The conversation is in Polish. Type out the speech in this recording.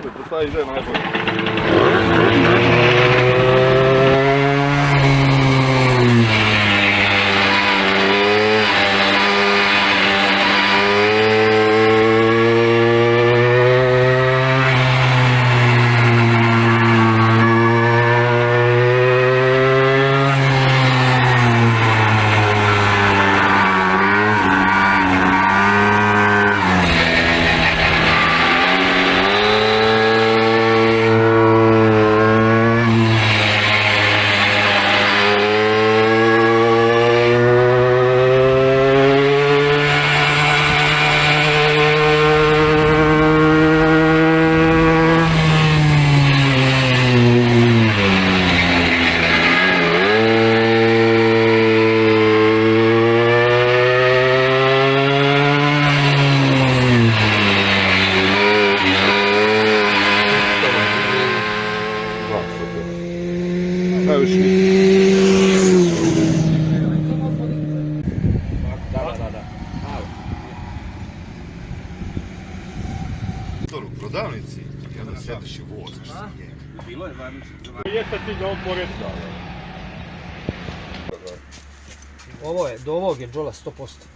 Ajde, to sad ide najbolje. U prodavnici i onda sjediš i vozaš sa njega. Bilo je varnice. Jeste ti ga on poredno. Ovo je, do ovog je džola 100%.